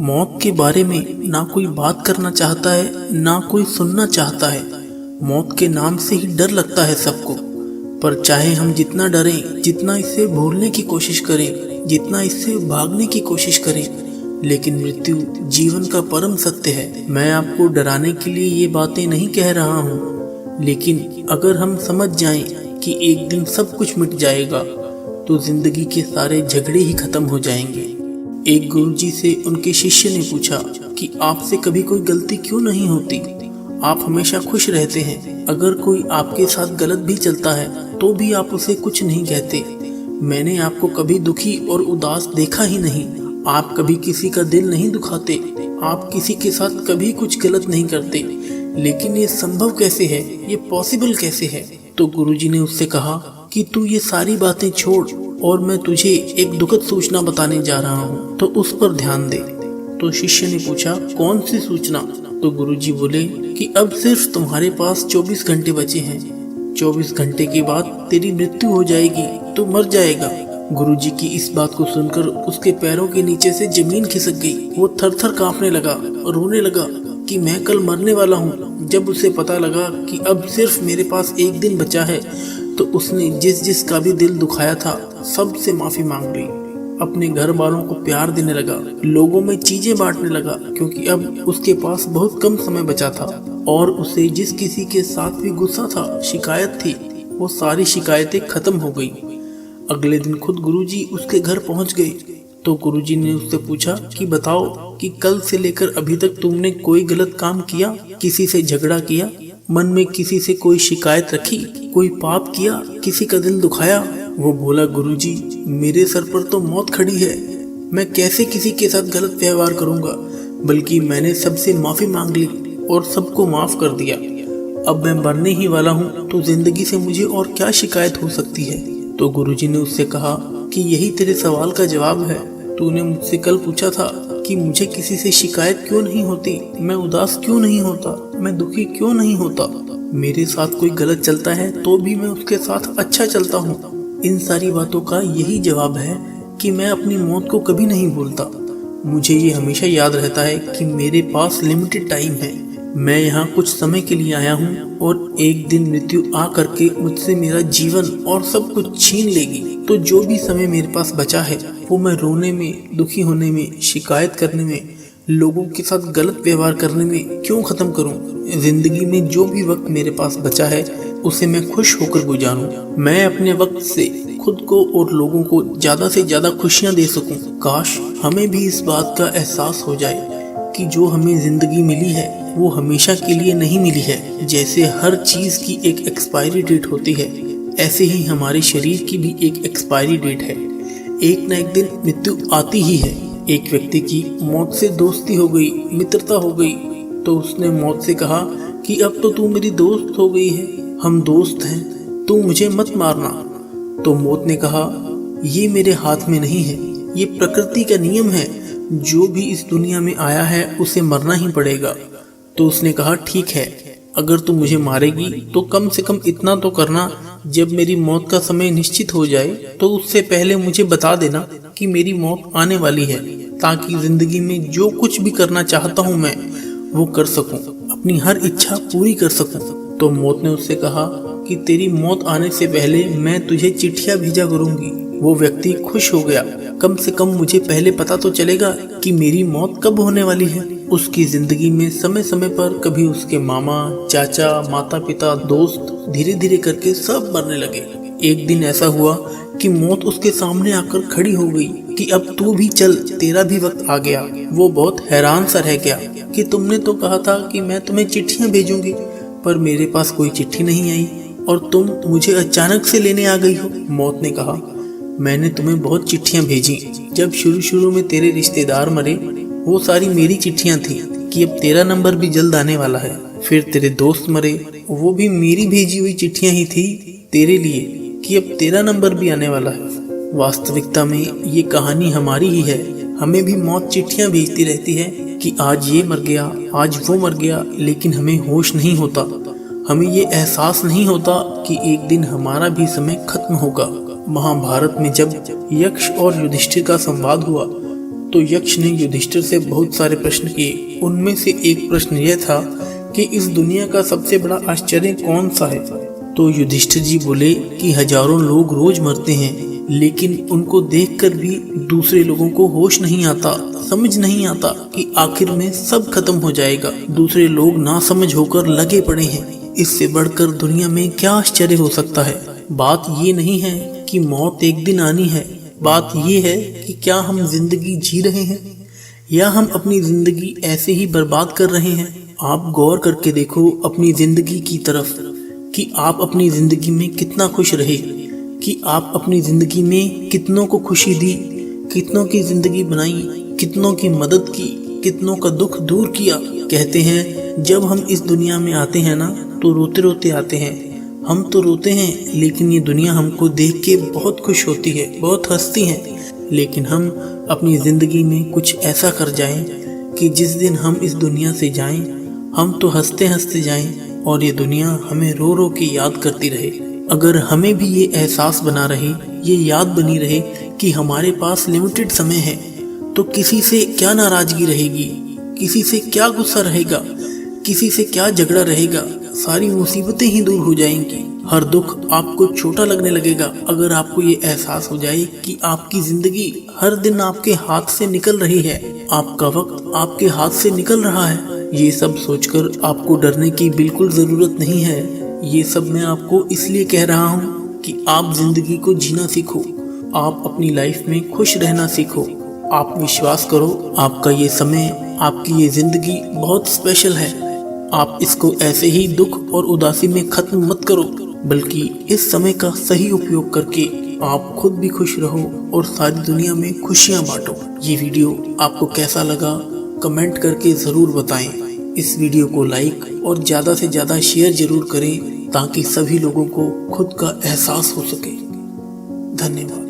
मौत के बारे में ना कोई बात करना चाहता है ना कोई सुनना चाहता है। मौत के नाम से ही डर लगता है सबको। पर चाहे हम जितना डरें, जितना इससे भूलने की कोशिश करें, जितना इससे भागने की कोशिश करें, लेकिन मृत्यु जीवन का परम सत्य है। मैं आपको डराने के लिए ये बातें नहीं कह रहा हूँ, लेकिन अगर हम समझ जाएं कि एक दिन सब कुछ मिट जाएगा तो जिंदगी के सारे झगड़े ही खत्म हो जाएंगे। एक गुरुजी से उनके शिष्य ने पूछा कि आपसे कभी कोई गलती क्यों नहीं होती? आप हमेशा खुश रहते हैं। अगर कोई आपके साथ गलत भी चलता है तो भी आप उसे कुछ नहीं कहते। मैंने आपको कभी दुखी और उदास देखा ही नहीं। आप कभी किसी का दिल नहीं दुखाते। आप किसी के साथ कभी कुछ गलत नहीं करते। लेकिन ये संभव कैसे है? ये पॉसिबल कैसे है? तो गुरुजी ने उससे कहा कि तू ये सारी बातें छोड़ और मैं तुझे एक दुखद सूचना बताने जा रहा हूँ, तो उस पर ध्यान दे। तो शिष्य ने पूछा, कौन सी सूचना? तो गुरुजी बोले कि अब सिर्फ तुम्हारे पास 24 घंटे बचे हैं। 24 घंटे के बाद तेरी मृत्यु हो जाएगी, तो मर जाएगा। गुरुजी की इस बात को सुनकर उसके पैरों के नीचे से जमीन खिसक गई। वो थर-थर कांपने लगा और रोने लगा कि मैं कल मरने वाला हूँ। जब उसे पता लगा कि अब सिर्फ मेरे पास एक दिन बचा है, तो उसने जिस का भी दिल दुखाया था सबसे माफी मांग ली। अपने घर वालों को प्यार देने लगा, लोगों में चीजें बांटने लगा, क्योंकि अब उसके पास बहुत कम समय बचा था। और उसे जिस किसी के साथ भी गुस्सा था, शिकायत थी, वो सारी शिकायतें खत्म हो गई। अगले दिन खुद गुरुजी उसके घर पहुंच गए। तो गुरुजी ने उससे पूछा कि बताओ कि कल से लेकर अभी तक तुमने कोई गलत काम किया? किसी से झगड़ा किया? मन में किसी से कोई शिकायत रखी? कोई पाप किया? किसी का दिल दुखाया? वो बोला, गुरुजी मेरे सर पर तो मौत खड़ी है। मैं कैसे किसी के साथ गलत व्यवहार करूंगा? बल्कि मैंने सबसे माफी मांग ली और सबको माफ कर दिया। अब मैं मरने ही वाला हूँ, तो जिंदगी से मुझे और क्या शिकायत हो सकती है? तो गुरुजी ने उससे कहा कि यही तेरे सवाल का जवाब है। तूने मुझसे कल पूछा था कि मुझे किसी से शिकायत क्यों नहीं होती, मैं उदास क्यों नहीं होता, मैं दुखी क्यों नहीं होता। मेरे साथ कोई गलत चलता है तो भी मैं उसके साथ अच्छा चलता हूँ। इन सारी बातों का यही जवाब है कि मैं अपनी मौत को कभी नहीं भूलता। मुझे ये हमेशा याद रहता है कि मेरे पास लिमिटेड टाइम है। मैं यहाँ कुछ समय के लिए आया हूँ और एक दिन मृत्यु आ करके मुझसे मेरा जीवन और सब कुछ छीन लेगी। तो जो भी समय मेरे पास बचा है वो मैं रोने में, दुखी होने में, शिकायत करने में, लोगों के साथ गलत व्यवहार करने में क्यों खत्म करूं? जिंदगी में जो भी वक्त मेरे पास बचा है उसे मैं खुश होकर गुजारूं। मैं अपने वक्त से खुद को और लोगों को ज्यादा से ज्यादा खुशियां दे सकूं। काश हमें भी इस बात का एहसास हो जाए कि जो हमें जिंदगी मिली है वो हमेशा के लिए नहीं मिली है। जैसे हर चीज की एक एक्सपायरी डेट होती है, ऐसे ही हमारे शरीर की भी एक एक्सपायरी डेट है। एक न एक दिन मृत्यु आती ही है। एक व्यक्ति की मौत से दोस्ती हो गई, मित्रता हो गई, तो उसने मौत से कहा कि अब तो तू मेरी दोस्त हो गई है, हम दोस्त हैं, तू मुझे मत मारना। तो मौत ने कहा, ये मेरे हाथ में नहीं है, ये प्रकृति का नियम है। जो भी इस दुनिया में आया है उसे मरना ही पड़ेगा। तो उसने कहा, ठीक है, अगर तू मुझे मारेगी तो कम से कम इतना तो करना, जब मेरी मौत का समय निश्चित हो जाए तो उससे पहले मुझे बता देना कि मेरी मौत आने वाली है, ताकि जिंदगी में जो कुछ भी करना चाहता हूँ मैं वो कर सकूं, अपनी हर इच्छा पूरी कर सकूं। तो मौत ने उससे कहा कि तेरी मौत आने से पहले मैं तुझे चिट्ठियां भेजा करूंगी। वो व्यक्ति खुश हो गया, कम से कम मुझे पहले पता तो चलेगा कि मेरी मौत कब होने वाली है। उसकी जिंदगी में समय समय पर कभी उसके मामा, चाचा, माता पिता, दोस्त धीरे धीरे करके सब मरने लगे। एक दिन ऐसा हुआ कि मौत उसके सामने आकर खड़ी हो गई कि अब तू भी चल, तेरा भी वक्त आ गया। वो बहुत हैरान सा रह गया कि तुमने तो कहा था कि मैं तुम्हें चिट्ठियां भेजूंगी, पर मेरे पास कोई चिट्ठी नहीं आई और तुम मुझे अचानक से लेने आ गई हो। मौत ने कहा, मैंने तुम्हें बहुत चिट्ठियां भेजी। जब शुरू शुरू में तेरे रिश्तेदार मरे, वो सारी मेरी चिट्ठियां थी कि अब तेरा नंबर भी जल्द आने वाला है। फिर तेरे दोस्त मरे, वो भी मेरी भेजी हुई चिट्ठियां ही थी तेरे लिए कि अब तेरा नंबर भी आने वाला है। वास्तविकता में ये कहानी हमारी ही है। हमें भी मौत चिट्ठियां भेजती रहती है कि आज ये मर गया, आज वो मर गया, लेकिन हमें होश नहीं होता। हमें ये एहसास नहीं होता कि एक दिन हमारा भी समय खत्म होगा। महाभारत में जब यक्ष और युधिष्ठिर का संवाद हुआ तो यक्ष ने युधिष्ठिर से बहुत सारे प्रश्न किए। उनमें से एक प्रश्न यह था कि इस दुनिया का सबसे बड़ा आश्चर्य कौन सा है। तो युधिष्ठिर जी बोले कि हजारों लोग रोज मरते हैं, लेकिन उनको देखकर भी दूसरे लोगों को होश नहीं आता, समझ नहीं आता कि आखिर में सब खत्म हो जाएगा। दूसरे लोग नासमझ होकर लगे पड़े हैं। इससे बढ़कर दुनिया में क्या आश्चर्य हो सकता है। बात ये नहीं है कि मौत एक दिन आनी है, बात ये है कि क्या हम जिंदगी जी रहे हैं या हम अपनी जिंदगी ऐसे ही बर्बाद कर रहे हैं। आप गौर करके देखो अपनी जिंदगी की तरफ कि आप अपनी जिंदगी में कितना खुश रहे, कि आप अपनी जिंदगी में कितनों को खुशी दी, कितनों की जिंदगी बनाई, कितनों की मदद की, कितनों का दुख दूर किया। कहते हैं जब हम इस दुनिया में आते हैं ना तो रोते रोते आते हैं। हम तो रोते हैं, लेकिन ये दुनिया हमको देख के बहुत खुश होती है, बहुत हंसती है। लेकिन हम अपनी ज़िंदगी में कुछ ऐसा कर जाएं कि जिस दिन हम इस दुनिया से जाएं, हम तो हंसते हंसते जाएं और ये दुनिया हमें रो रो के याद करती रहे। अगर हमें भी ये एहसास बना रहे, ये याद बनी रहे कि हमारे पास लिमिटेड समय है, तो किसी से क्या नाराज़गी रहेगी, किसी से क्या गुस्सा रहेगा, किसी से क्या झगड़ा रहेगा। सारी मुसीबतें ही दूर हो जाएंगी। हर दुख आपको छोटा लगने लगेगा अगर आपको ये एहसास हो जाए कि आपकी जिंदगी हर दिन आपके हाथ से निकल रही है, आपका वक्त आपके हाथ से निकल रहा है। ये सब सोचकर आपको डरने की बिल्कुल ज़रूरत नहीं है। ये सब मैं आपको इसलिए कह रहा हूँ कि आप जिंदगी को जीना सीखो, आप अपनी लाइफ में खुश रहना सीखो। आप विश्वास करो, आपका ये समय, आपकी ये जिंदगी बहुत स्पेशल है। आप इसको ऐसे ही दुख और उदासी में खत्म मत करो, बल्कि इस समय का सही उपयोग करके आप खुद भी खुश रहो और सारी दुनिया में खुशियां बांटो। ये वीडियो आपको कैसा लगा कमेंट करके ज़रूर बताएं। इस वीडियो को लाइक और ज़्यादा से ज़्यादा शेयर जरूर करें ताकि सभी लोगों को खुद का एहसास हो सके। धन्यवाद।